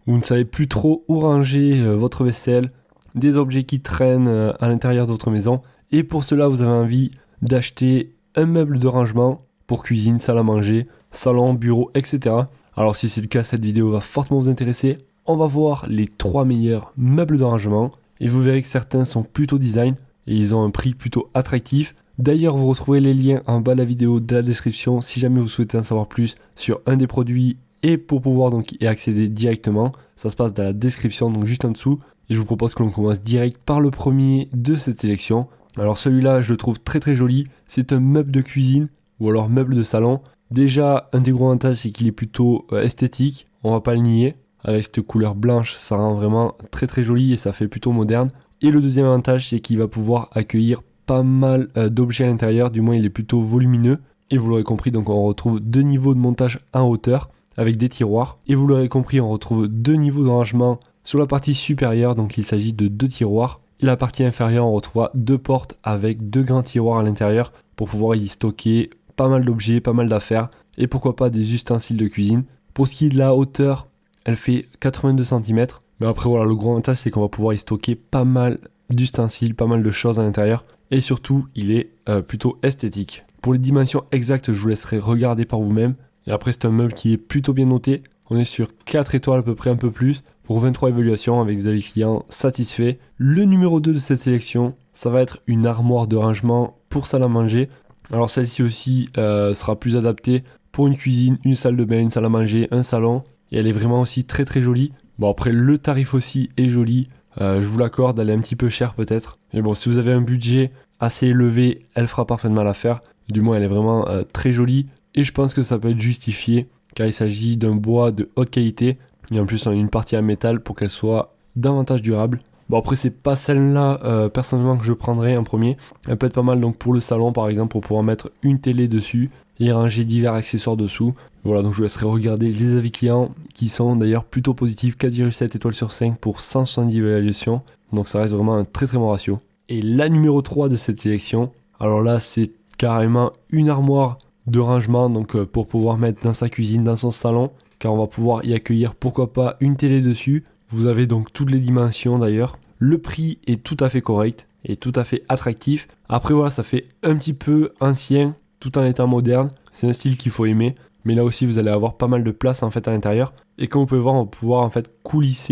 vous ne savez plus trop où ranger votre vaisselle, des objets qui traînent à l'intérieur de votre maison, et pour cela vous avez envie d'acheter un meuble de rangement pour cuisine, salle à manger, salon, bureau, etc. Alors si c'est le cas, cette vidéo va fortement vous intéresser. On va voir les 3 meilleurs meubles de rangement, et vous verrez que certains sont plutôt design, et ils ont un prix plutôt attractif. D'ailleurs, vous retrouverez les liens en bas de la vidéo, de la description, si jamais vous souhaitez en savoir plus sur un des produits et pour pouvoir donc y accéder directement. Ça se passe dans la description, donc juste en dessous. Et je vous propose que l'on commence direct par le premier de cette sélection. Alors celui-là, je le trouve très très joli. C'est un meuble de cuisine ou alors meuble de salon. Déjà, un des gros avantages, c'est qu'il est plutôt esthétique. On va pas le nier. Avec cette couleur blanche, ça rend vraiment très très joli et ça fait plutôt moderne. Et le deuxième avantage, c'est qu'il va pouvoir accueillir pas mal d'objets à l'intérieur, du moins il est plutôt volumineux. Et vous l'aurez compris, donc on retrouve 2 niveaux de montage en hauteur avec des tiroirs. Et vous l'aurez compris, on retrouve 2 niveaux de rangement sur la partie supérieure, donc il s'agit de 2 tiroirs. Et la partie inférieure, on retrouve 2 portes avec 2 grands tiroirs à l'intérieur pour pouvoir y stocker pas mal d'objets, pas mal d'affaires et pourquoi pas des ustensiles de cuisine. Pour ce qui est de la hauteur, elle fait 82 cm. Mais après voilà, le gros avantage c'est qu'on va pouvoir y stocker pas mal d'ustensiles, pas mal de choses à l'intérieur. Et surtout, il est plutôt esthétique. Pour les dimensions exactes, je vous laisserai regarder par vous-même. Et après, c'est un meuble qui est plutôt bien noté. On est sur 4 étoiles à peu près, un peu plus, pour 23 évaluations avec des avis clients satisfaits. Le numéro 2 de cette sélection, ça va être une armoire de rangement pour salle à manger. Alors celle-ci aussi sera plus adaptée pour une cuisine, une salle de bain, une salle à manger, un salon. Et elle est vraiment aussi très très jolie. Bon après, le tarif aussi est joli. Je vous l'accorde, elle est un petit peu chère peut-être. Mais bon, si vous avez un budget assez élevé, elle fera parfaitement l'affaire. Du moins, elle est vraiment très jolie. Et je pense que ça peut être justifié, car il s'agit d'un bois de haute qualité. Et en plus, on a une partie en métal pour qu'elle soit davantage durable. Bon après, c'est pas celle-là personnellement que je prendrais en premier. Elle peut être pas mal donc pour le salon par exemple, pour pouvoir mettre une télé dessus et ranger divers accessoires dessous. Voilà, donc je vous laisserai regarder les avis clients qui sont d'ailleurs plutôt positifs, 4,7 étoiles sur 5 pour 170 évaluations. Donc ça reste vraiment un très très bon ratio. Et la numéro 3 de cette sélection, alors là c'est carrément une armoire de rangement donc pour pouvoir mettre dans sa cuisine, dans son salon, car on va pouvoir y accueillir pourquoi pas une télé dessus. Vous avez donc toutes les dimensions d'ailleurs. Le prix est tout à fait correct et tout à fait attractif. Après voilà, ça fait un petit peu ancien tout en étant moderne. C'est un style qu'il faut aimer. Mais là aussi, vous allez avoir pas mal de place en fait à l'intérieur. Et comme vous pouvez voir, on va pouvoir en fait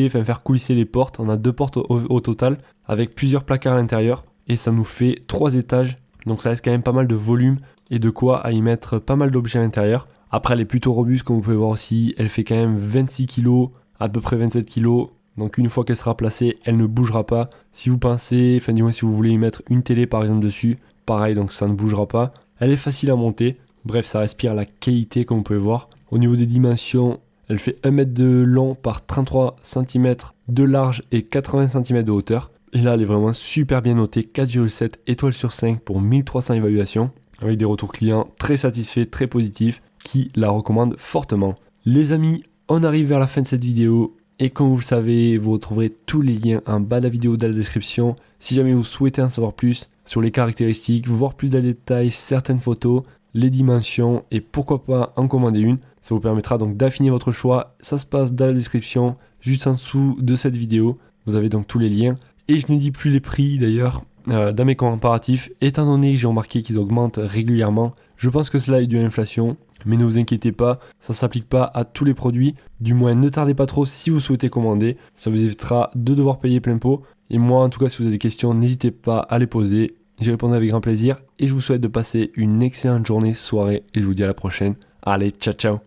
faire coulisser les portes. On a 2 portes au total avec plusieurs placards à l'intérieur. Et ça nous fait 3 étages. Donc ça laisse quand même pas mal de volume et de quoi à y mettre pas mal d'objets à l'intérieur. Après, elle est plutôt robuste comme vous pouvez voir aussi. Elle fait quand même 26 kg, à peu près 27 kg. Donc une fois qu'elle sera placée, elle ne bougera pas. Si vous pensez, enfin dis-moi si vous voulez y mettre une télé par exemple dessus, pareil, donc ça ne bougera pas. Elle est facile à monter. Bref, ça respire la qualité comme vous pouvez voir. Au niveau des dimensions, elle fait 1 mètre de long par 33 cm de large et 80 cm de hauteur. Et là, elle est vraiment super bien notée, 4,7 étoiles sur 5 pour 1300 évaluations. Avec des retours clients très satisfaits, très positifs, qui la recommandent fortement. Les amis, on arrive vers la fin de cette vidéo. Et comme vous le savez, vous retrouverez tous les liens en bas de la vidéo dans la description. Si jamais vous souhaitez en savoir plus sur les caractéristiques, voir plus de détails, certaines photos, les dimensions et pourquoi pas en commander une. Ça vous permettra donc d'affiner votre choix. Ça se passe dans la description, juste en dessous de cette vidéo. Vous avez donc tous les liens. Et je ne dis plus les prix d'ailleurs dans mes comparatifs, étant donné que j'ai remarqué qu'ils augmentent régulièrement. Je pense que cela est dû à l'inflation, mais ne vous inquiétez pas, ça ne s'applique pas à tous les produits. Du moins, ne tardez pas trop si vous souhaitez commander. Ça vous évitera de devoir payer plein pot. Et moi, en tout cas, si vous avez des questions, n'hésitez pas à les poser. J'y répondrai avec grand plaisir et je vous souhaite de passer une excellente journée, soirée et je vous dis à la prochaine. Allez, ciao ciao.